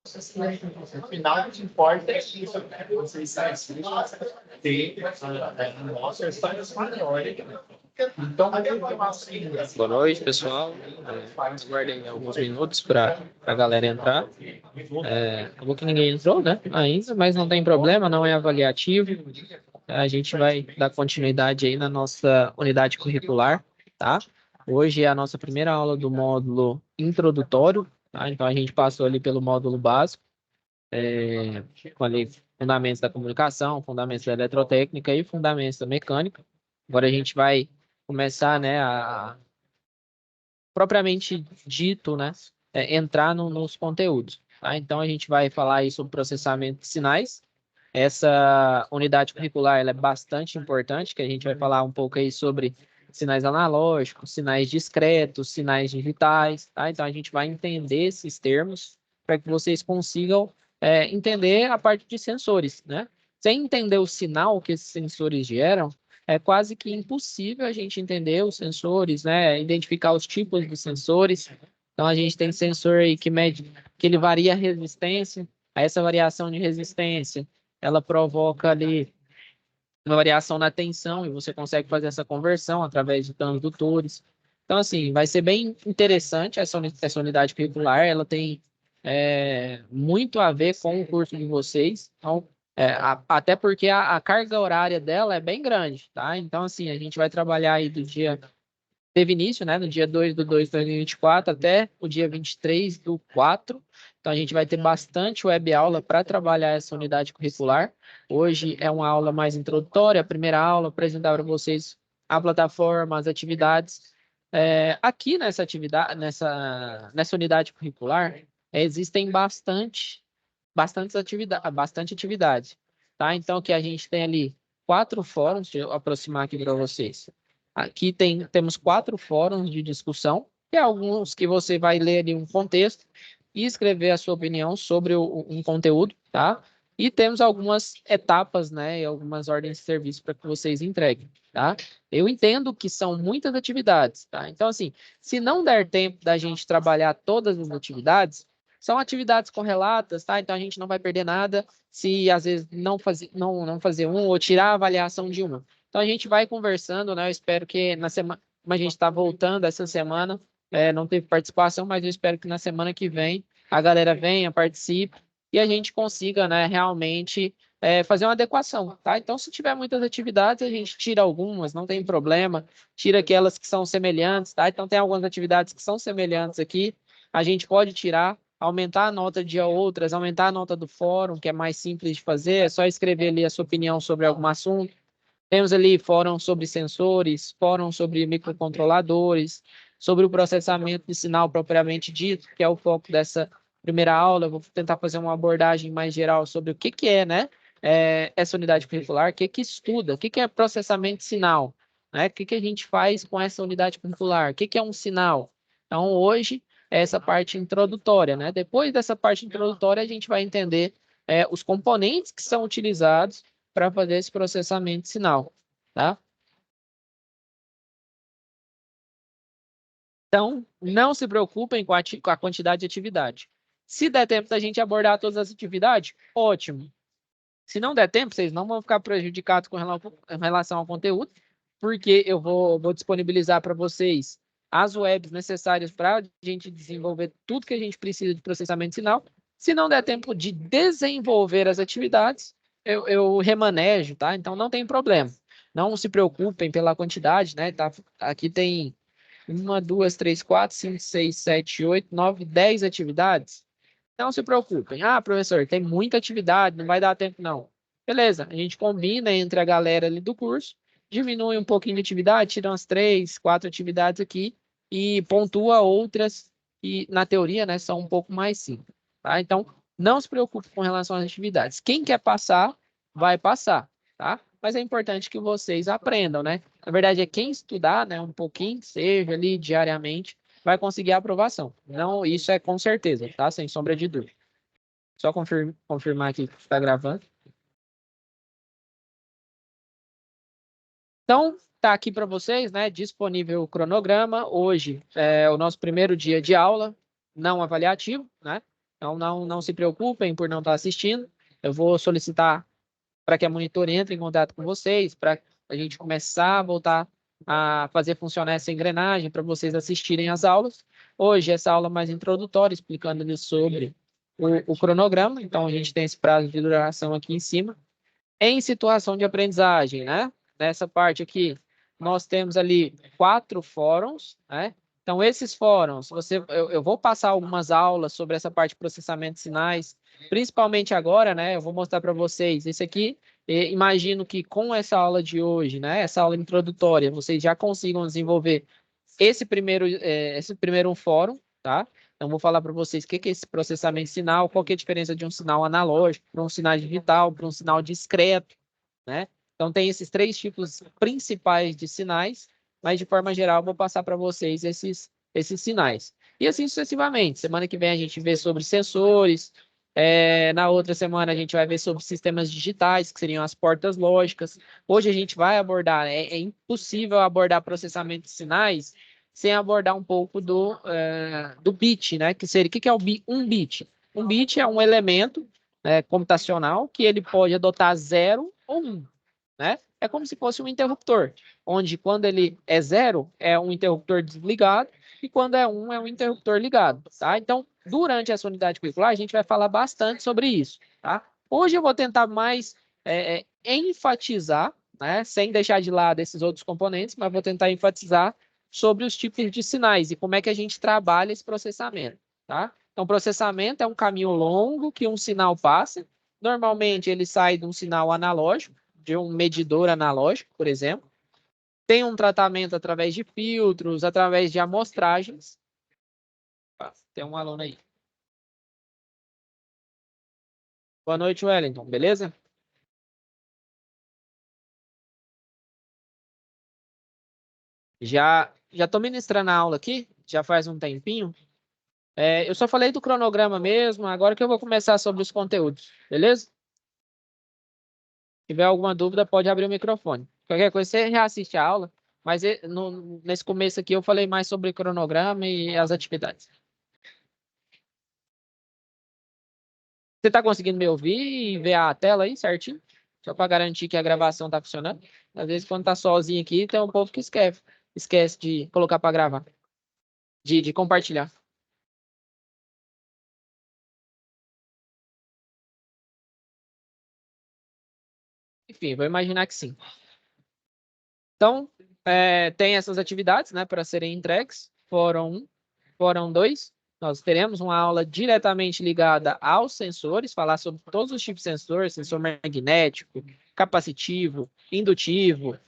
No final, o que importa é isso, né? Vocês ter nossa história maior. Então, Boa noite, pessoal. Aguardem alguns minutos para a galera entrar. Acabou que ninguém entrou, né? Ainda, mas não tem problema, não é avaliativo. A gente vai dar continuidade aí na nossa unidade curricular, tá? Hoje é a nossa primeira aula do módulo introdutório, tá? Então a gente passou ali pelo módulo básico, com ali fundamentos da comunicação, fundamentos da eletrotécnica e fundamentos da mecânica. Agora a gente vai começar, né, propriamente dito, né, entrar nos conteúdos, tá? Então a gente vai falar aí sobre processamento de sinais. Essa unidade curricular ela é bastante importante, que a gente vai falar um pouco aí sobre sinais analógicos, sinais discretos, sinais digitais, tá? Então a gente vai entender esses termos para que vocês consigam entender a parte de sensores, né? Sem entender o sinal que esses sensores geram, é quase que impossível a gente entender os sensores, né? Identificar os tipos de sensores. Então a gente tem sensor aí que mede, que ele varia a resistência, a essa variação de resistência ela provoca ali uma variação na tensão e você consegue fazer essa conversão através de transdutores. Então, assim, vai ser bem interessante essa unidade curricular, ela tem muito a ver com o curso de vocês, então, até porque a carga horária dela é bem grande, tá? Então, assim, a gente vai trabalhar aí do dia teve início, né, no dia 2/2/2024 até o dia 23/4. Então, a gente vai ter bastante web aula para trabalhar essa unidade curricular. Hoje é uma aula mais introdutória, a primeira aula, apresentar para vocês a plataforma, as atividades. Aqui nessa atividade, nessa unidade curricular, existem bastante atividade, tá? Então, que a gente tem ali 4 fóruns, deixa eu aproximar aqui para vocês. Aqui temos 4 fóruns de discussão, que é alguns que você vai ler ali um contexto e escrever a sua opinião sobre um conteúdo, tá? E temos algumas etapas, né, e algumas ordens de serviço para que vocês entreguem, tá? Eu entendo que são muitas atividades, tá? Então, assim, se não der tempo da gente trabalhar todas as atividades, são atividades correlatas, tá? Então a gente não vai perder nada se às vezes não fazer um ou tirar a avaliação de uma. Então a gente vai conversando, né? Eu espero que na semana, como a gente está voltando essa semana, não teve participação, mas eu espero que na semana que vem a galera venha, participe e a gente consiga, né, realmente fazer uma adequação, tá? Então, se tiver muitas atividades, a gente tira algumas, não tem problema, tira aquelas que são semelhantes, tá? Então, tem algumas atividades que são semelhantes aqui, a gente pode tirar, aumentar a nota de outras, aumentar a nota do fórum, que é mais simples de fazer, é só escrever ali a sua opinião sobre algum assunto. Temos ali fórum sobre sensores, fórum sobre microcontroladores, sobre o processamento de sinal propriamente dito, que é o foco dessa primeira aula. Eu vou tentar fazer uma abordagem mais geral sobre o que é, né, essa unidade curricular, o que estuda, o que é processamento de sinal, né, o que a gente faz com essa unidade curricular, o que é um sinal. Então, hoje, é essa parte introdutória, né? Depois dessa parte introdutória, a gente vai entender os componentes que são utilizados para fazer esse processamento de sinal, tá? Então, não se preocupem com a quantidade de atividade. Se der tempo da gente abordar todas as atividades, ótimo. Se não der tempo, vocês não vão ficar prejudicados com relação ao conteúdo, porque eu vou disponibilizar para vocês as webs necessárias para a gente desenvolver tudo que a gente precisa de processamento de sinal. Se não der tempo de desenvolver as atividades, eu remanejo, tá? Então não tem problema. Não se preocupem pela quantidade, né? Tá, aqui tem 1, 2, 3, 4, 5, 6, 7, 8, 9, 10 atividades. Não se preocupem. Ah, professor, tem muita atividade, não vai dar tempo, não. Beleza, a gente combina entre a galera ali do curso, diminui um pouquinho de atividade, tira umas 3, 4 atividades aqui e pontua outras que, na teoria, né, são um pouco mais simples. Tá? Então, não se preocupe com relação às atividades. Quem quer passar, vai passar, tá? Mas é importante que vocês aprendam, né? Na verdade, é quem estudar, né, um pouquinho, seja ali diariamente, vai conseguir a aprovação. Não, isso é com certeza, tá? Sem sombra de dúvida. Só confirmar aqui que está gravando. Então, tá aqui para vocês, né? Disponível o cronograma. Hoje é o nosso primeiro dia de aula, não avaliativo, né? Então, não se preocupem por não estar assistindo. Eu vou solicitar para que a monitor entre em contato com vocês, para a gente começar a voltar a fazer funcionar essa engrenagem, para vocês assistirem às aulas. Hoje, essa aula mais introdutória, explicando-lhes sobre o cronograma. Então, a gente tem esse prazo de duração aqui em cima. Em situação de aprendizagem, né? Nessa parte aqui, nós temos ali 4 fóruns, né? Então, esses fóruns, eu vou passar algumas aulas sobre essa parte de processamento de sinais, principalmente agora, né? Eu vou mostrar para vocês esse aqui. Imagino que com essa aula de hoje, né? Essa aula introdutória, vocês já consigam desenvolver esse primeiro fórum, tá? Então, vou falar para vocês o que é esse processamento de sinal, qual que é a diferença de um sinal analógico para um sinal digital, para um sinal discreto, né? Então, tem esses 3 tipos principais de sinais, mas, de forma geral, vou passar para vocês esses sinais. E assim sucessivamente. Semana que vem a gente vê sobre sensores, na outra semana a gente vai ver sobre sistemas digitais, que seriam as portas lógicas. Hoje a gente vai abordar, é impossível abordar processamento de sinais sem abordar um pouco do bit, né? Que seria, o que é um bit? Um bit é um elemento computacional que ele pode adotar 0 ou 1, né? É como se fosse um interruptor, onde quando ele é 0, é um interruptor desligado, e quando é 1, é um interruptor ligado, tá? Então, durante essa unidade curricular, a gente vai falar bastante sobre isso, tá? Hoje eu vou tentar mais enfatizar, né? Sem deixar de lado esses outros componentes, mas vou tentar enfatizar sobre os tipos de sinais e como é que a gente trabalha esse processamento, tá? Então, processamento é um caminho longo que um sinal passa. Normalmente, ele sai de um sinal analógico, de um medidor analógico, por exemplo. Tem um tratamento através de filtros, através de amostragens. Tem um aluno aí. Boa noite, Wellington. Beleza? Já estou ministrando a aula aqui, já faz um tempinho. Eu só falei do cronograma mesmo, agora que eu vou começar sobre os conteúdos, beleza? Se tiver alguma dúvida, pode abrir o microfone. Qualquer coisa, você já assiste a aula, mas nesse começo aqui eu falei mais sobre cronograma e as atividades. Você está conseguindo me ouvir e ver a tela aí certinho? Só para garantir que a gravação está funcionando. Às vezes, quando está sozinho aqui, tem um povo que esquece de colocar para gravar, de compartilhar. Enfim, vou imaginar que sim. Então, tem essas atividades, né, para serem entregues. Fórum 1, Fórum 2, nós teremos uma aula diretamente ligada aos sensores, falar sobre todos os tipos de sensores, sensor magnético, capacitivo, indutivo,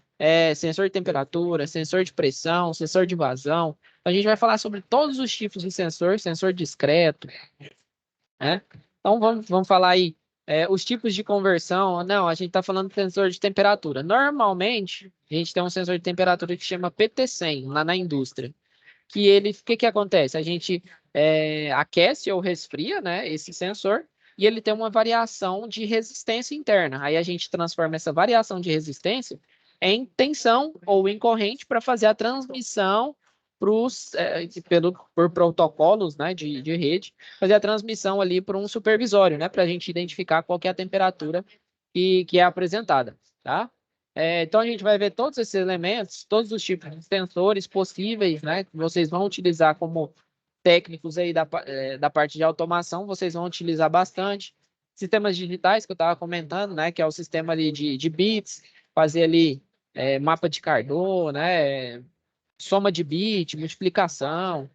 sensor de temperatura, sensor de pressão, sensor de vazão. Então, a gente vai falar sobre todos os tipos de sensor discreto, né? Então, vamos falar aí os tipos de conversão. Não, a gente está falando de sensor de temperatura. Normalmente, a gente tem um sensor de temperatura que chama PT100 lá na indústria. O que acontece? A gente aquece ou resfria, né, esse sensor e ele tem uma variação de resistência interna. Aí a gente transforma essa variação de resistência em tensão ou em corrente para fazer a transmissão por protocolos, né, de rede, fazer a transmissão ali para um supervisório, né, para a gente identificar qual que é a temperatura que é apresentada, tá? Então, a gente vai ver todos esses elementos, todos os tipos de sensores possíveis, né? Que vocês vão utilizar como técnicos aí da parte de automação, vocês vão utilizar bastante. Sistemas digitais, que eu estava comentando, né? Que é o sistema ali de bits, fazer ali mapa de Carnot, né? Soma de bit, multiplicação.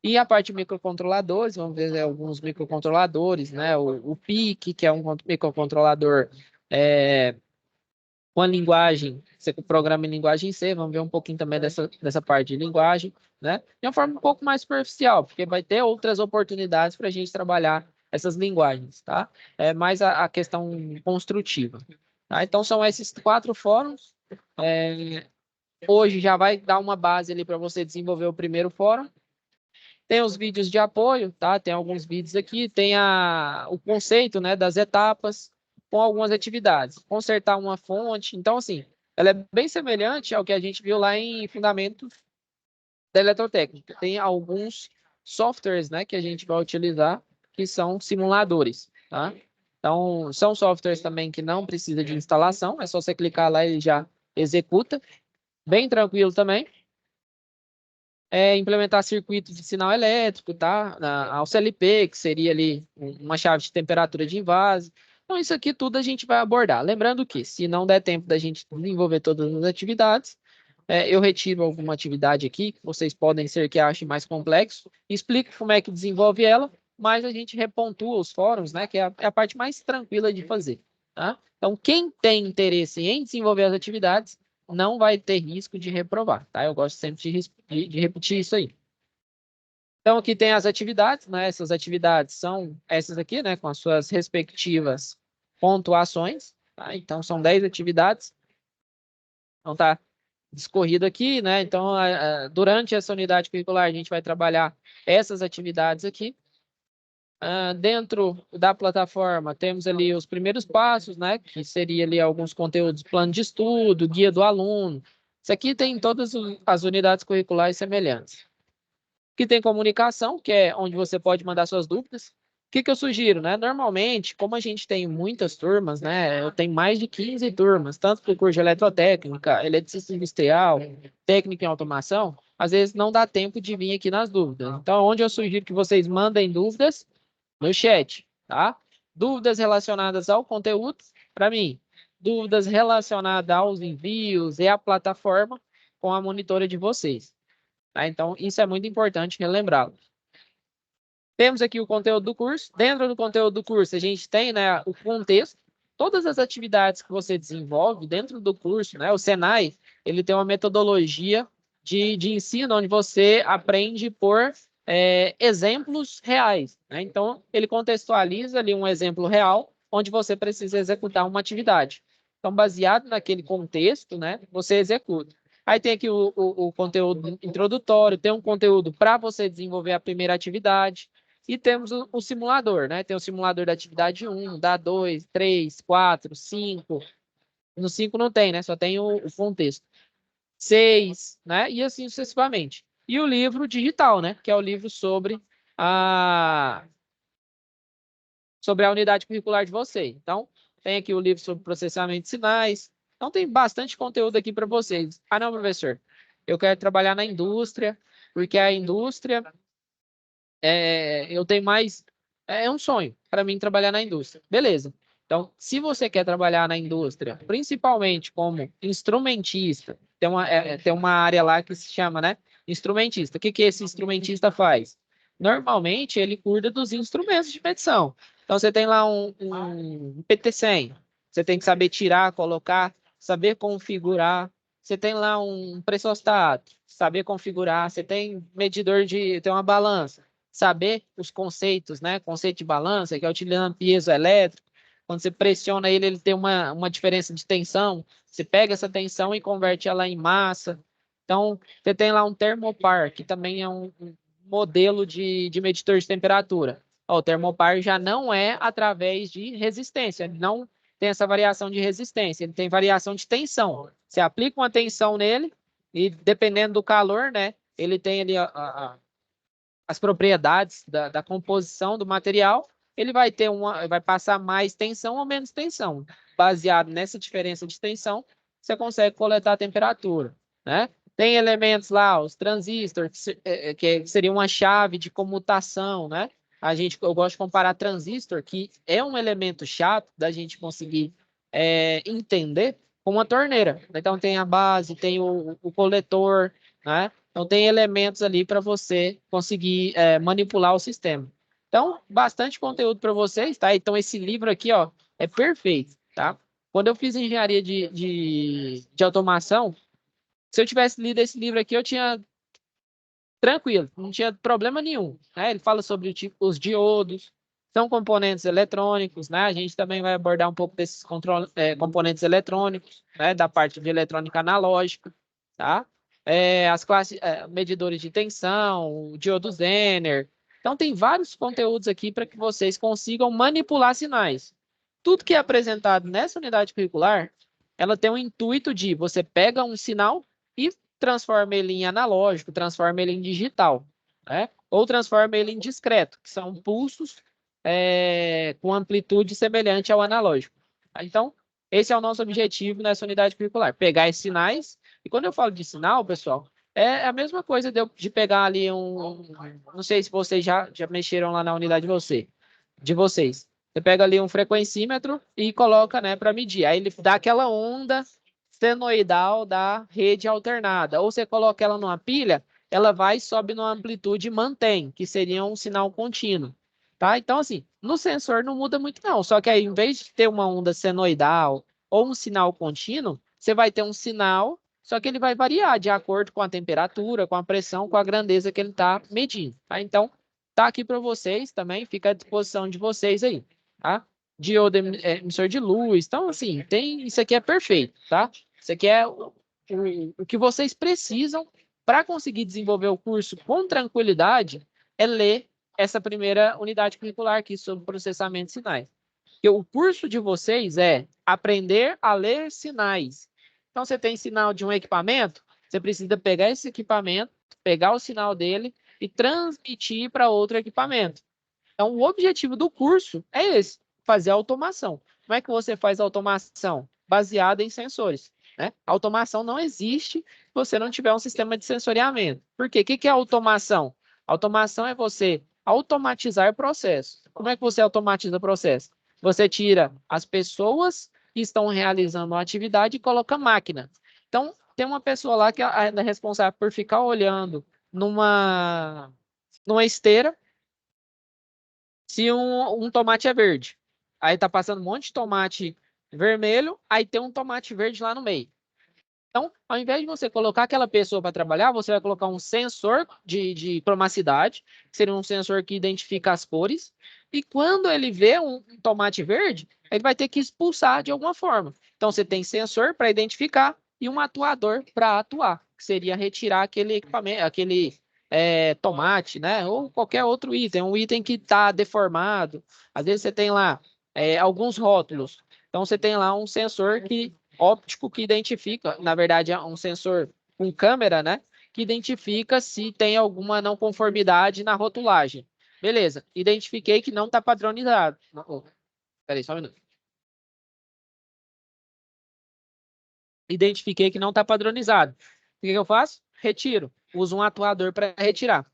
E a parte de microcontroladores, vamos ver alguns microcontroladores, né? O PIC, que é um microcontrolador com a linguagem, você programa em linguagem C, vamos ver um pouquinho também dessa parte de linguagem, né? De uma forma um pouco mais superficial, porque vai ter outras oportunidades para a gente trabalhar essas linguagens, tá? É mais a questão construtiva. Tá? Então, são esses 4 fóruns. Hoje já vai dar uma base ali para você desenvolver o primeiro fórum. Tem os vídeos de apoio, tá? Tem alguns vídeos aqui, tem o conceito, né, das etapas, com algumas atividades. Consertar uma fonte. Então, assim, ela é bem semelhante ao que a gente viu lá em Fundamentos da Eletrotécnica. Tem alguns softwares, né, que a gente vai utilizar que são simuladores, tá? Então, são softwares também que não precisa de instalação, é só você clicar lá e ele já executa. Bem tranquilo também. Implementar circuitos de sinal elétrico, tá? Ao CLP, que seria ali uma chave de temperatura de invase. Então, isso aqui tudo a gente vai abordar. Lembrando que, se não der tempo da gente desenvolver todas as atividades, eu retiro alguma atividade aqui, que vocês podem ser que achem mais complexo, explico como é que desenvolve ela, mas a gente repontua os fóruns, né? Que é a parte mais tranquila de fazer, tá? Então, quem tem interesse em desenvolver as atividades, não vai ter risco de reprovar, tá? Eu gosto sempre de repetir isso aí. Então, aqui tem as atividades, né? Essas atividades são essas aqui, né? Com as suas respectivas pontuações, tá? Então, são 10 atividades. Então, tá discorrido aqui, né? Então, durante essa unidade curricular, a gente vai trabalhar essas atividades aqui. Dentro da plataforma, temos ali os primeiros passos, né? Que seria ali alguns conteúdos, plano de estudo, guia do aluno. Isso aqui tem todas as unidades curriculares semelhantes. Aqui tem comunicação, que é onde você pode mandar suas dúvidas. O que eu sugiro, né? Normalmente, como a gente tem muitas turmas, né? Eu tenho mais de 15 turmas, tanto para o curso de eletrotécnica, eletricista industrial, técnica em automação, às vezes não dá tempo de vir aqui nas dúvidas. Então, onde eu sugiro que vocês mandem dúvidas, no chat, tá? Dúvidas relacionadas ao conteúdo, para mim. Dúvidas relacionadas aos envios e à plataforma com a monitora de vocês. Tá? Então, isso é muito importante relembrá-lo. Temos aqui o conteúdo do curso. Dentro do conteúdo do curso, a gente tem, né, o contexto. Todas as atividades que você desenvolve dentro do curso, né? O Senai, ele tem uma metodologia de ensino onde você aprende por exemplos reais, né? Então, ele contextualiza ali um exemplo real onde você precisa executar uma atividade. Então, baseado naquele contexto, né, você executa. Aí tem aqui o conteúdo introdutório, tem um conteúdo para você desenvolver a primeira atividade. E temos o simulador, né? Tem o simulador da atividade 1, da 2, 3, 4, 5. No 5 não tem, né? Só tem o contexto. 6, né? E assim sucessivamente. E o livro digital, né? Que é o livro sobre a unidade curricular de vocês. Então, tem aqui o livro sobre processamento de sinais. Então, tem bastante conteúdo aqui para vocês. Ah, não, professor. Eu quero trabalhar na indústria, porque a indústria eu tenho mais. É um sonho para mim trabalhar na indústria. Beleza. Então, se você quer trabalhar na indústria, principalmente como instrumentista, tem uma área lá que se chama, né? Instrumentista. O que esse instrumentista faz? Normalmente, ele cuida dos instrumentos de medição. Então, você tem lá um PT100. Você tem que saber tirar, colocar, saber configurar. Você tem lá um pressostato, saber configurar. Você tem tem uma balança, saber os conceitos, né? Conceito de balança, que é utilizando peso elétrico. Quando você pressiona ele, ele tem uma diferença de tensão. Você pega essa tensão e converte ela em massa. Então, você tem lá um termopar, que também é um modelo de medidor de temperatura. O termopar já não é através de resistência, ele não tem essa variação de resistência, ele tem variação de tensão. Você aplica uma tensão nele e, dependendo do calor, né, ele tem ali as propriedades da composição do material, ele vai passar mais tensão ou menos tensão. Baseado nessa diferença de tensão, você consegue coletar a temperatura, né? Tem elementos lá, os transistores, que seria uma chave de comutação, né? Eu gosto de comparar transistor, que é um elemento chato da gente conseguir entender, com uma torneira. Então, tem a base, tem o coletor, né? Então, tem elementos ali para você conseguir manipular o sistema. Então, bastante conteúdo para vocês, tá? Então, esse livro aqui, ó, é perfeito, tá? Quando eu fiz engenharia de automação, se eu tivesse lido esse livro aqui, eu tinha tranquilo, não tinha problema nenhum, né? Ele fala sobre os diodos, são componentes eletrônicos, né? A gente também vai abordar um pouco desses componentes eletrônicos, né? Da parte de eletrônica analógica, tá? As classes, medidores de tensão, o diodo Zener. Então, tem vários conteúdos aqui para que vocês consigam manipular sinais. Tudo que é apresentado nessa unidade curricular, ela tem o intuito de você pega um sinal e transforma ele em analógico, transforma ele em digital, né? Ou transforma ele em discreto, que são pulsos com amplitude semelhante ao analógico. Então, esse é o nosso objetivo nessa unidade curricular, pegar esses sinais. E quando eu falo de sinal, pessoal, é a mesma coisa de pegar ali não sei se vocês já mexeram lá na unidade de vocês. Você pega ali um frequencímetro e coloca, né, para medir. Aí ele dá aquela onda senoidal da rede alternada. Ou você coloca ela numa pilha, ela vai, sobe numa amplitude e mantém, que seria um sinal contínuo. Tá? Então, assim, no sensor não muda muito, não. Só que aí, em vez de ter uma onda senoidal ou um sinal contínuo, você vai ter um sinal, só que ele vai variar de acordo com a temperatura, com a pressão, com a grandeza que ele está medindo. Tá? Então, tá aqui para vocês também, fica à disposição de vocês aí, tá? Diodo emissor de luz. Então, assim, isso aqui é perfeito, tá? Isso aqui é o que vocês precisam para conseguir desenvolver o curso com tranquilidade, é ler essa primeira unidade curricular aqui sobre processamento de sinais. Porque o curso de vocês é aprender a ler sinais. Então, você tem sinal de um equipamento, você precisa pegar esse equipamento, pegar o sinal dele e transmitir para outro equipamento. Então, o objetivo do curso é esse, fazer automação. Como é que você faz automação? Baseada em sensores. Né? A automação não existe se você não tiver um sistema de sensoriamento. Por quê? O que é automação? Automação é você automatizar processos. Como é que você automatiza o processo? Você tira as pessoas que estão realizando a atividade e coloca máquina. Então, tem uma pessoa lá que é responsável por ficar olhando numa esteira se um tomate é verde. Aí tá passando um monte de tomate vermelho, aí tem um tomate verde lá no meio. Então, ao invés de você colocar aquela pessoa para trabalhar, você vai colocar um sensor de cromacidade, que seria um sensor que identifica as cores, e quando ele vê um tomate verde, ele vai ter que expulsar de alguma forma. Então, você tem sensor para identificar e um atuador para atuar, que seria retirar aquele equipamento, aquele tomate, né? Ou qualquer outro item, um item que está deformado. Às vezes você tem lá alguns rótulos. Então, você tem lá um sensor óptico que identifica, na verdade, é um sensor com câmera, né? Que identifica se tem alguma não conformidade na rotulagem. Beleza, identifiquei que não está padronizado. Peraí, só um minuto. Identifiquei que não está padronizado. O que eu faço? Retiro. Uso um atuador para retirar.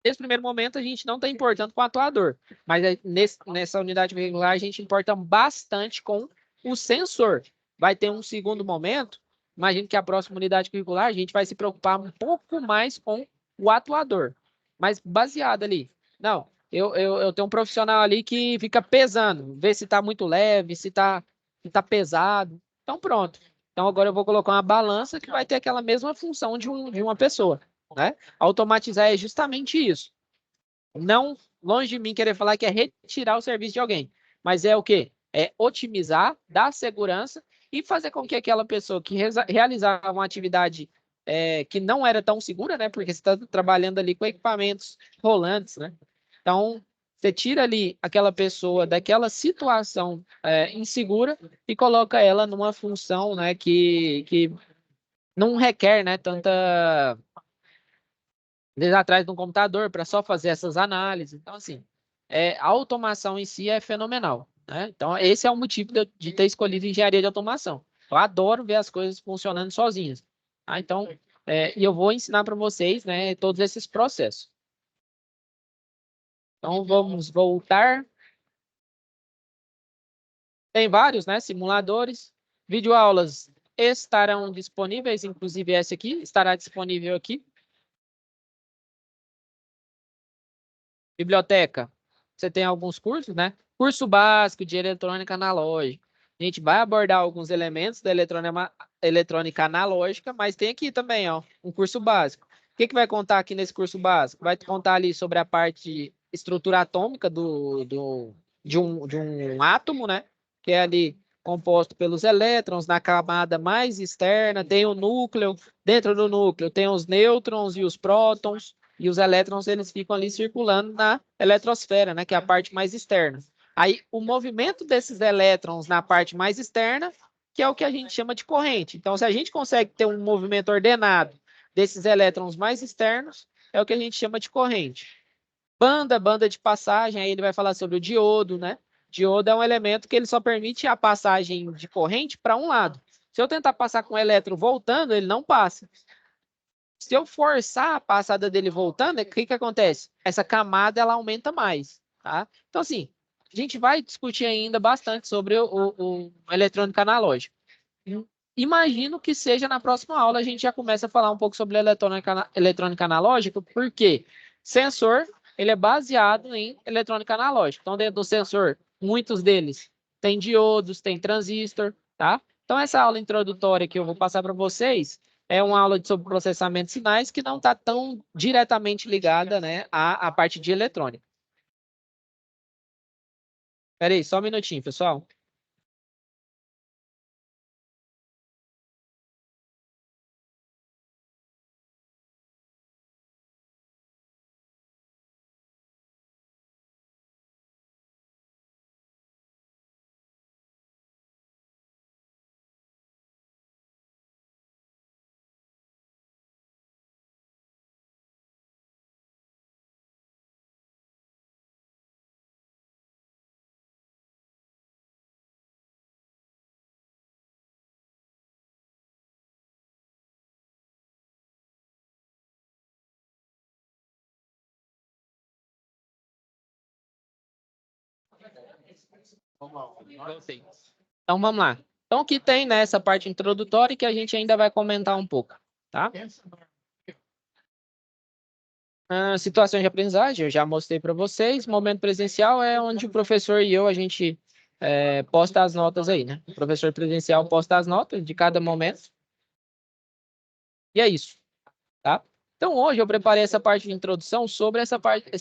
Nesse primeiro momento, a gente não está importando com o atuador, mas nessa unidade regular, a gente importa bastante com o sensor. Vai ter um segundo momento, imagino que a próxima unidade curricular, a gente vai se preocupar um pouco mais com o atuador, mas baseado ali. Não, eu tenho um profissional ali que fica pesando, vê se está muito leve, se tá pesado. Então, pronto. Então, agora eu vou colocar uma balança que vai ter aquela mesma função de uma pessoa. Né? Automatizar é justamente isso. Não, longe de mim querer falar que é retirar o serviço de alguém, mas é o quê? É otimizar, dar segurança e fazer com que aquela pessoa que realizava uma atividade que não era tão segura, né? Porque você está trabalhando ali com equipamentos rolantes, né? Então, você tira ali aquela pessoa daquela situação insegura e coloca ela numa função, né? Que não requer, né? Tanta desde atrás de um computador para só fazer essas análises. Então, assim, a automação em si é fenomenal. Né? Então, esse é o motivo de ter escolhido engenharia de automação. Eu adoro ver as coisas funcionando sozinhas. Tá? Então, e eu vou ensinar para vocês, né, todos esses processos. Então, vamos voltar. Tem vários, né, simuladores. Videoaulas estarão disponíveis, inclusive esse aqui estará disponível aqui. Biblioteca, você tem alguns cursos, né? Curso básico de eletrônica analógica. A gente vai abordar alguns elementos da eletrônica analógica, mas tem aqui também, ó, um curso básico. O que vai contar aqui nesse curso básico? Vai contar ali sobre a parte de estrutura atômica de um átomo, né? Que é ali composto pelos elétrons na camada mais externa, tem o núcleo, dentro do núcleo tem os nêutrons e os prótons, e os elétrons eles ficam ali circulando na eletrosfera, né, que é a parte mais externa. Aí o movimento desses elétrons na parte mais externa, que é o que a gente chama de corrente. Então, se a gente consegue ter um movimento ordenado desses elétrons mais externos, é o que a gente chama de corrente. Banda de passagem, aí ele vai falar sobre o diodo, né? Diodo é um elemento que ele só permite a passagem de corrente para um lado. Se eu tentar passar com o elétron voltando, ele não passa. Se eu forçar a passada dele voltando, o que acontece? Essa camada ela aumenta mais, tá? Então, assim, a gente vai discutir ainda bastante sobre o eletrônica analógica. Imagino que seja na próxima aula a gente já começa a falar um pouco sobre eletrônica analógica, porque sensor ele é baseado em eletrônica analógica. Então, dentro do sensor, muitos deles têm diodos, tem transistor, tá? Então, essa aula introdutória que eu vou passar para vocês é uma aula sobre processamento de sinais que não está tão diretamente ligada, né, à parte de eletrônica. Espera aí, só um minutinho, pessoal. Voltei. Então, vamos lá. Então, o que tem nessa parte introdutória que a gente ainda vai comentar um pouco, tá? Situações de aprendizagem, eu já mostrei para vocês. Momento presencial é onde o professor e eu, a gente posta as notas aí, né? O professor presencial posta as notas de cada momento. E é isso, tá? Então, hoje eu preparei essa parte de introdução sobre essa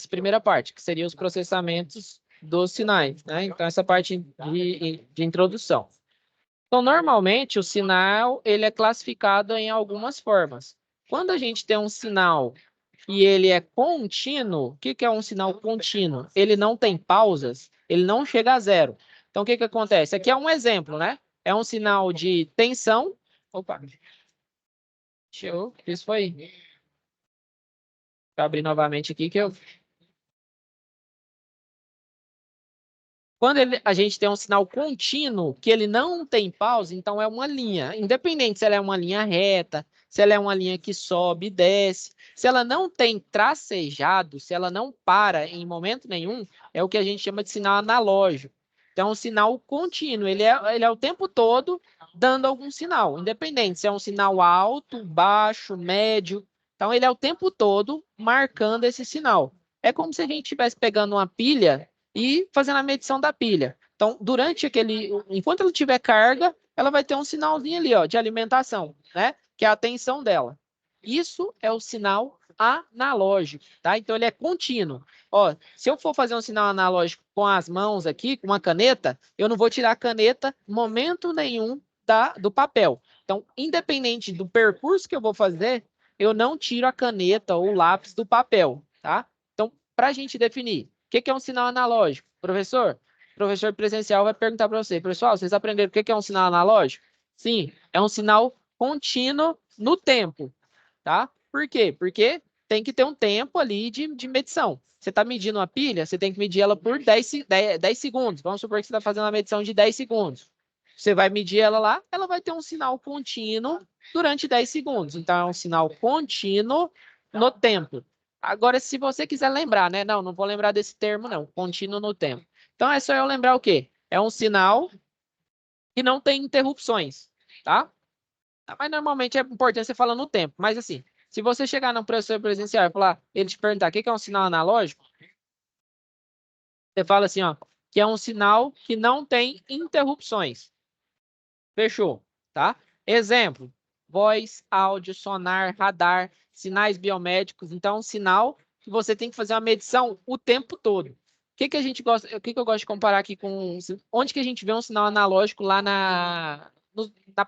primeira parte, que seria os processamentos dos sinais, né? Então, essa parte de introdução. Então, normalmente, o sinal ele é classificado em algumas formas. Quando a gente tem um sinal e ele é contínuo, o que é um sinal contínuo? Ele não tem pausas, ele não chega a zero. Então, o que acontece? Aqui é um exemplo, né? É um sinal de tensão. Opa, isso foi. Deixa eu abrir novamente aqui que eu. Quando a gente tem um sinal contínuo, que ele não tem pausa, então é uma linha. Independente se ela é uma linha reta, se ela é uma linha que sobe e desce, se ela não tem tracejado, se ela não para em momento nenhum, é o que a gente chama de sinal analógico. Então, é um sinal contínuo, ele é o tempo todo dando algum sinal, independente se é um sinal alto, baixo, médio. Então, ele é o tempo todo marcando esse sinal. É como se a gente estivesse pegando uma pilha e fazendo a medição da pilha. Então, enquanto ela tiver carga, ela vai ter um sinalzinho ali, ó, de alimentação, né? Que é a tensão dela. Isso é o sinal analógico, tá? Então, ele é contínuo. Ó, se eu for fazer um sinal analógico com as mãos aqui, com uma caneta, eu não vou tirar a caneta em momento nenhum do papel. Então, independente do percurso que eu vou fazer, eu não tiro a caneta ou o lápis do papel, tá? Então, para a gente definir o que é um sinal analógico? Professor, o professor presencial vai perguntar para você, pessoal, vocês aprenderam o que é um sinal analógico? Sim, é um sinal contínuo no tempo, tá? Por quê? Porque tem que ter um tempo ali de medição. Você está medindo uma pilha, você tem que medir ela por 10 segundos. Vamos supor que você está fazendo uma medição de 10 segundos. Você vai medir ela lá, ela vai ter um sinal contínuo durante 10 segundos. Então, é um sinal contínuo no tempo. Agora, se você quiser lembrar, né? Não vou lembrar desse termo, não. Contínuo no tempo. Então, é só eu lembrar o quê? É um sinal que não tem interrupções, tá? Mas normalmente é importante você falar no tempo. Mas assim, se você chegar no professor presencial e falar, ele te perguntar o que é um sinal analógico, você fala assim, ó, que é um sinal que não tem interrupções. Fechou, tá? Exemplo, voz, áudio, sonar, radar, sinais biomédicos. Então, é um sinal que você tem que fazer uma medição o tempo todo. O que eu gosto de comparar aqui com onde que a gente vê um sinal analógico lá na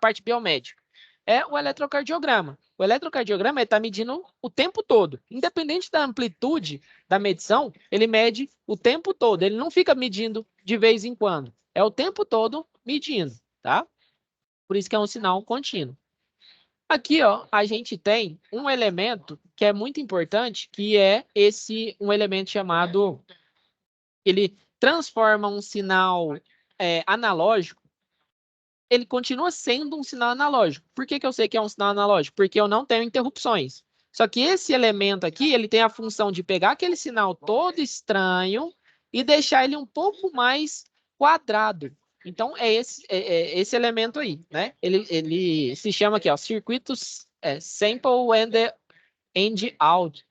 parte biomédica? É o eletrocardiograma. O eletrocardiograma está medindo o tempo todo. Independente da amplitude da medição, ele mede o tempo todo. Ele não fica medindo de vez em quando. É o tempo todo medindo, tá? Por isso que é um sinal contínuo. Aqui, ó, a gente tem um elemento que é muito importante, que é um elemento chamado, ele transforma um sinal analógico, ele continua sendo um sinal analógico. Por que que eu sei que é um sinal analógico? Porque eu não tenho interrupções. Só que esse elemento aqui, ele tem a função de pegar aquele sinal todo estranho e deixar ele um pouco mais quadrado. Então, é esse elemento aí, né? Ele se chama aqui, ó, circuitos sample and out.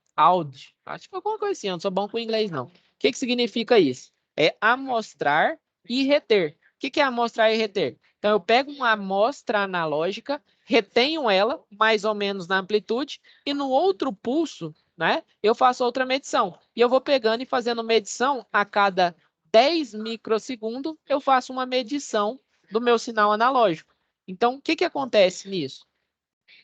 Acho que é alguma coisa assim, eu não sou bom com inglês, não. O que que significa isso? É amostrar e reter. O que que é amostrar e reter? Então, eu pego uma amostra analógica, retenho ela, mais ou menos na amplitude, e no outro pulso, né, eu faço outra medição. E eu vou pegando e fazendo medição a cada 10 microsegundos, eu faço uma medição do meu sinal analógico. Então, o que que acontece nisso?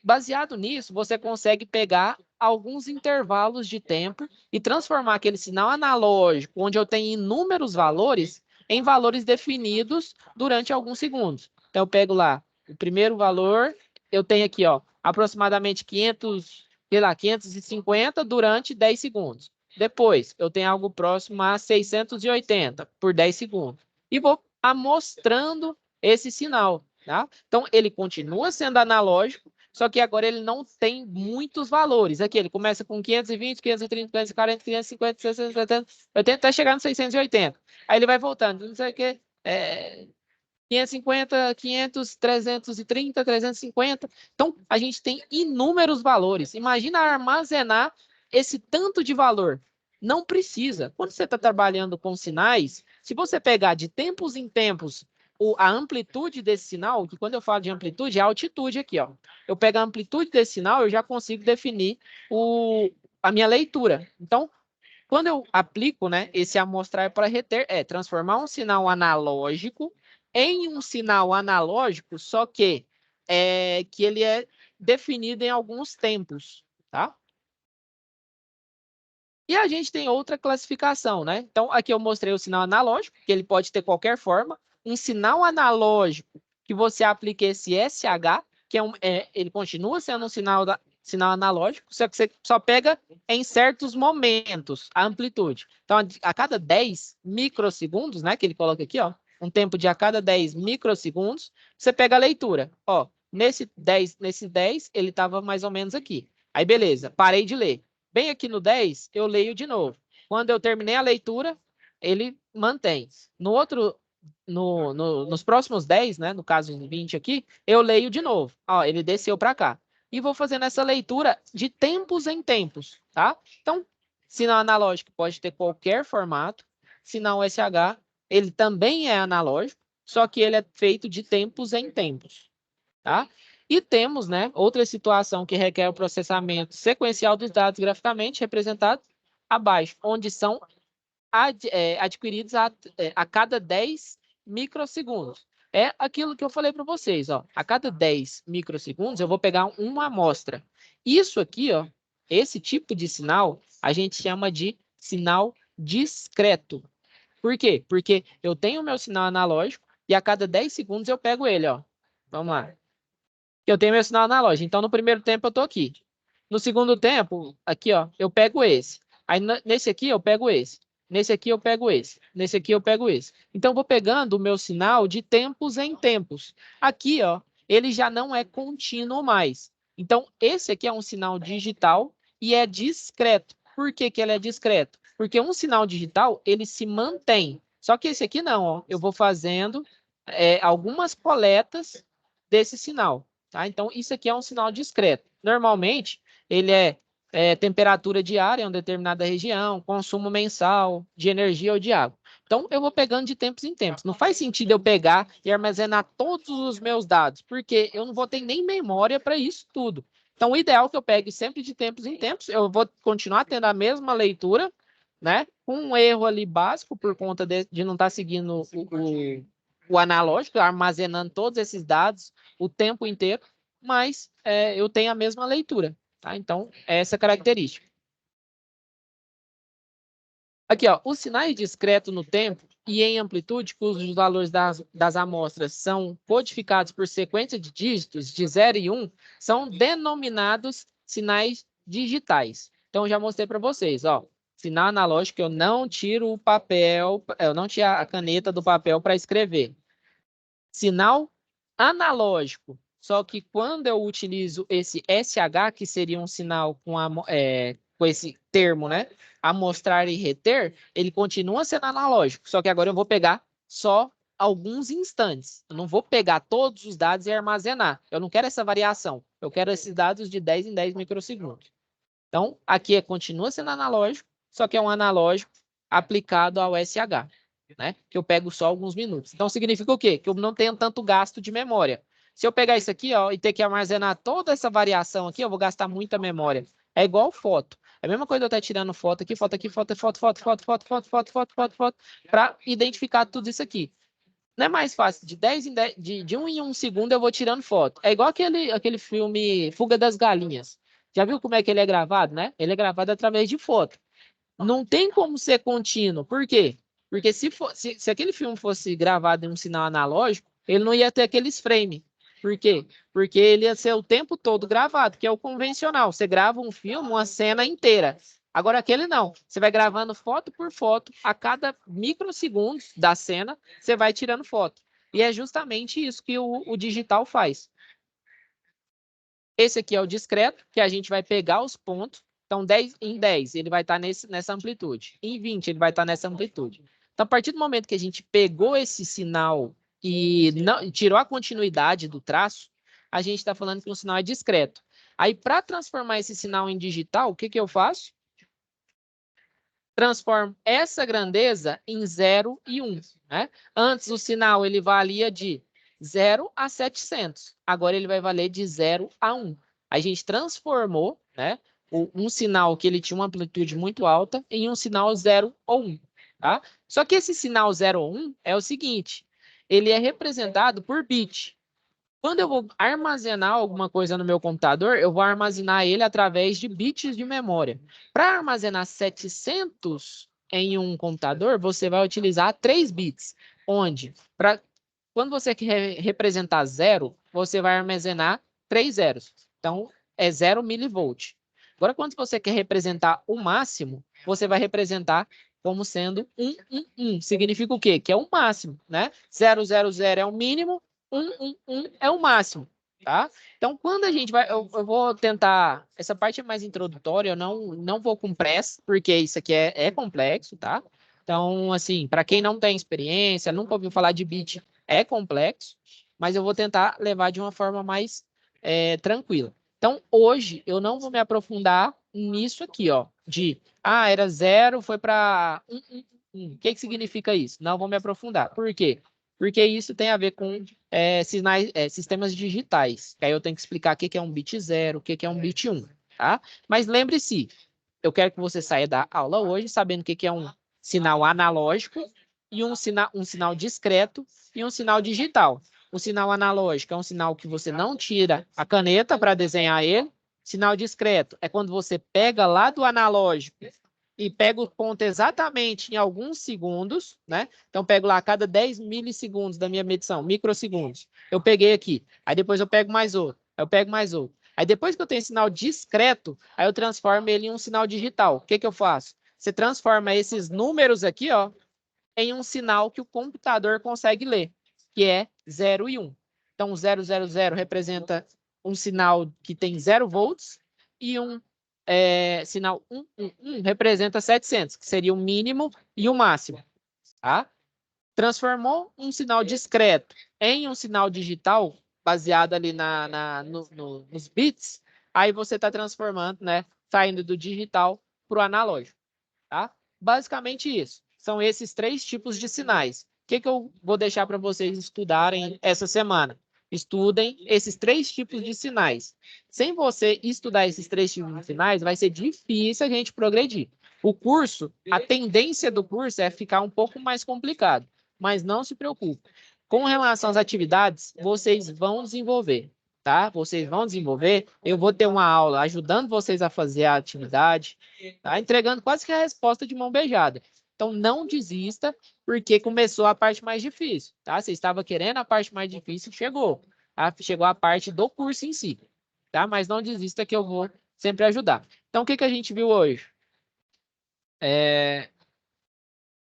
Baseado nisso, você consegue pegar alguns intervalos de tempo e transformar aquele sinal analógico, onde eu tenho inúmeros valores, em valores definidos durante alguns segundos. Então, eu pego lá o primeiro valor, eu tenho aqui, ó, aproximadamente 550 durante 10 segundos. Depois, eu tenho algo próximo a 680 por 10 segundos. E vou amostrando esse sinal, tá? Então, ele continua sendo analógico, só que agora ele não tem muitos valores. Aqui ele começa com 520, 530, 540, 550, 670, 80, até chegar no 680. Aí ele vai voltando, não sei o que, 550, 500, 330, 350. Então, a gente tem inúmeros valores. Imagina armazenar esse tanto de valor. Não precisa. Quando você está trabalhando com sinais, se você pegar de tempos em tempos a amplitude desse sinal, que quando eu falo de amplitude, é a altitude aqui, ó. Eu pego a amplitude desse sinal, eu já consigo definir a minha leitura. Então, quando eu aplico, né, esse amostrar para reter, transformar um sinal analógico em um sinal analógico, só que ele é definido em alguns tempos, tá? E a gente tem outra classificação, né? Então, aqui eu mostrei o sinal analógico, que ele pode ter qualquer forma. Um sinal analógico que você aplique esse SH, que ele continua sendo um sinal analógico, só que você só pega em certos momentos a amplitude. Então, a cada 10 microsegundos, né, que ele coloca aqui, ó, um tempo de a cada 10 microsegundos, você pega a leitura. Ó, nesse 10, ele estava mais ou menos aqui. Aí, beleza, parei de ler. Bem aqui no 10, eu leio de novo. Quando eu terminei a leitura, ele mantém. Nos próximos 10, né, no caso 20 aqui, eu leio de novo. Ó, ele desceu para cá. E vou fazendo essa leitura de tempos em tempos, tá? Então, sinal analógico pode ter qualquer formato. Sinal SH, ele também é analógico, só que ele é feito de tempos em tempos, tá? E temos, né, outra situação que requer o processamento sequencial dos dados graficamente representados abaixo, onde são adquiridos a cada 10 microsegundos. É aquilo que eu falei para vocês, ó. A cada 10 microsegundos eu vou pegar uma amostra. Isso aqui, ó, esse tipo de sinal, a gente chama de sinal discreto. Por quê? Porque eu tenho o meu sinal analógico e a cada 10 segundos eu pego ele, ó. Vamos lá. Eu tenho meu sinal analógico. Então, no primeiro tempo, eu estou aqui. No segundo tempo, aqui, ó, eu pego esse. Aí, nesse aqui, eu pego esse. Nesse aqui, eu pego esse. Nesse aqui, eu pego esse. Então, eu vou pegando o meu sinal de tempos em tempos. Aqui, ó, ele já não é contínuo mais. Então, esse aqui é um sinal digital e é discreto. Por que que ele é discreto? Porque um sinal digital, ele se mantém. Só que esse aqui não, ó. Eu vou fazendo algumas coletas desse sinal. Tá? Então, isso aqui é um sinal discreto. Normalmente, ele é temperatura diária em uma determinada região, consumo mensal de energia ou de água. Então, eu vou pegando de tempos em tempos. Não faz sentido eu pegar e armazenar todos os meus dados, porque eu não vou ter nem memória para isso tudo. Então, o ideal é que eu pegue sempre de tempos em tempos. Eu vou continuar tendo a mesma leitura, né? Com um erro ali básico, por conta de não estar seguindo o analógico, armazenando todos esses dados o tempo inteiro, mas eu tenho a mesma leitura. Tá? Então, é essa característica. Aqui, ó, os sinais discretos no tempo, e em amplitude, cujos valores das amostras são codificados por sequência de dígitos de 0 e 1, são denominados sinais digitais. Então, eu já mostrei para vocês, ó, sinal analógico, eu não tiro o papel, eu não tiro a caneta do papel para escrever. Sinal analógico, só que quando eu utilizo esse SH, que seria um sinal com esse termo, né? Amostrar e reter, ele continua sendo analógico, só que agora eu vou pegar só alguns instantes. Eu não vou pegar todos os dados e armazenar. Eu não quero essa variação. Eu quero esses dados de 10 em 10 microsegundos. Então, aqui continua sendo analógico, só que é um analógico aplicado ao SH, né? Que eu pego só alguns minutos. Então, significa o quê? Que eu não tenho tanto gasto de memória. Se eu pegar isso aqui, ó, e ter que armazenar toda essa variação aqui, eu vou gastar muita memória. É igual foto. É a mesma coisa eu estar tirando foto aqui, foto, para identificar tudo isso aqui. Não é mais fácil, de 10 em 10, de 1 em 1 segundo eu vou tirando foto. É igual aquele filme Fuga das Galinhas. Já viu como é que ele é gravado, né? Ele é gravado através de foto. Não tem como ser contínuo. Por quê? Porque se aquele filme fosse gravado em um sinal analógico, ele não ia ter aqueles frames. Por quê? Porque ele ia ser o tempo todo gravado, que é o convencional. Você grava um filme, uma cena inteira. Agora aquele não. Você vai gravando foto por foto, a cada microsegundo da cena, você vai tirando foto. E é justamente isso que o digital faz. Esse aqui é o discreto, que a gente vai pegar os pontos. Então, 10 em 10, ele vai estar nessa amplitude. Em 20, ele vai estar nessa amplitude. Então, a partir do momento que a gente pegou esse sinal e tirou a continuidade do traço, a gente está falando que um sinal é discreto. Aí, para transformar esse sinal em digital, o que, que eu faço? Transformo essa grandeza em 0 e 1. Né? Antes, o sinal ele valia de 0 a 700. Agora, ele vai valer de 0 a 1. A gente transformou, né, um sinal que ele tinha uma amplitude muito alta em um sinal 0 ou 1. Tá? Só que esse sinal 0 ou 1 é o seguinte, ele é representado por bit. Quando eu vou armazenar alguma coisa no meu computador, eu vou armazenar ele através de bits de memória. Para armazenar 700 em um computador, você vai utilizar 3 bits, onde, quando você quer representar 0, você vai armazenar 3 zeros. Então, é 0 milivolt. Agora, quando você quer representar o máximo, você vai representar como sendo 1, 1, 1. Significa o quê? Que é o máximo, né? 0, 0, 0 é o mínimo, 1, 1, 1 é o máximo, tá? Então, quando a gente vai... Eu vou tentar... Essa parte é mais introdutória, eu não vou com pressa, porque isso aqui é complexo, tá? Então, assim, para quem não tem experiência, nunca ouviu falar de bit, é complexo, mas eu vou tentar levar de uma forma mais tranquila. Então, hoje, eu não vou me aprofundar nisso aqui, ó, era 0, foi para 1, 1, 1. O que significa isso? Não vou me aprofundar. Por quê? Porque isso tem a ver com sistemas digitais. Aí eu tenho que explicar o que é um bit 0, o que é um bit 1, tá? Mas lembre-se, eu quero que você saia da aula hoje sabendo o que é um sinal analógico e um sinal discreto e um sinal digital. O sinal analógico é um sinal que você não tira a caneta para desenhar ele. Sinal discreto é quando você pega lá do analógico e pega o ponto exatamente em alguns segundos, né? Então, pego lá a cada 10 milissegundos da minha medição, microsegundos. Eu peguei aqui, aí depois eu pego mais outro, eu pego mais outro. Aí depois que eu tenho sinal discreto, aí eu transformo ele em um sinal digital. O que que eu faço? Você transforma esses números aqui, ó, em um sinal que o computador consegue ler, que é 0 e 1. Então, 000 representa um sinal que tem 0 volts e sinal 111 representa 700, que seria o mínimo e o máximo. Tá? Transformou um sinal discreto em um sinal digital, baseado ali nos bits, aí você está transformando, né, saindo do digital para o analógico. Tá? Basicamente isso. São esses 3 tipos de sinais. O que eu vou deixar para vocês estudarem essa semana? Estudem esses 3 tipos de sinais. Sem você estudar esses 3 tipos de sinais, vai ser difícil a gente progredir. O curso, a tendência do curso é ficar um pouco mais complicado, mas não se preocupe. Com relação às atividades, vocês vão desenvolver, tá? Vocês vão desenvolver. Eu vou ter uma aula ajudando vocês a fazer a atividade, tá? Entregando quase que a resposta de mão beijada. Então, não desista, porque começou a parte mais difícil, tá? Você estava querendo a parte mais difícil, chegou. Tá? Chegou a parte do curso em si, tá? Mas não desista que eu vou sempre ajudar. Então, o que que a gente viu hoje?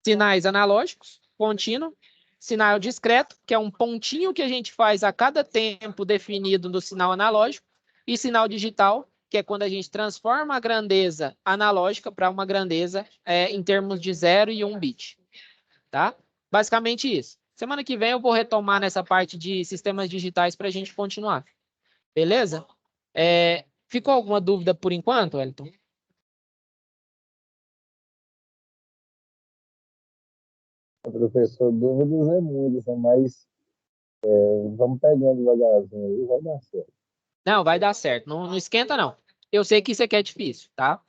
Sinais analógicos, contínuo, sinal discreto, que é um pontinho que a gente faz a cada tempo definido do sinal analógico, e sinal digital, que é quando a gente transforma a grandeza analógica para uma grandeza em termos de 0 e 1 bit. Tá? Basicamente isso. Semana que vem eu vou retomar nessa parte de sistemas digitais para a gente continuar. Beleza? Ficou alguma dúvida por enquanto, Wellington? Professor, dúvidas é muitas, né? Mas vamos pegando devagarzinho aí, vai dar certo. Não, vai dar certo. Não, não esquenta, não. Eu sei que isso aqui é difícil, tá?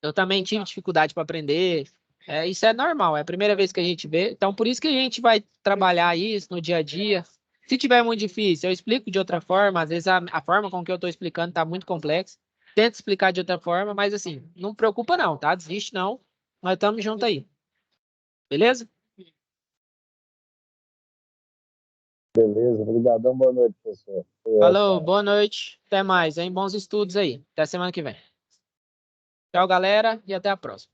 Eu também tive dificuldade para aprender. Isso é normal, é a primeira vez que a gente vê. Então, por isso que a gente vai trabalhar isso no dia a dia. Se tiver muito difícil, eu explico de outra forma. Às vezes a forma com que eu estou explicando está muito complexa. Tento explicar de outra forma, mas assim, não preocupa não, tá? Desiste não. Nós estamos juntos aí. Beleza? Beleza, obrigadão, boa noite, professor. Falou, boa noite. Até mais, hein? Bons estudos aí. Até semana que vem. Tchau, galera, e até a próxima.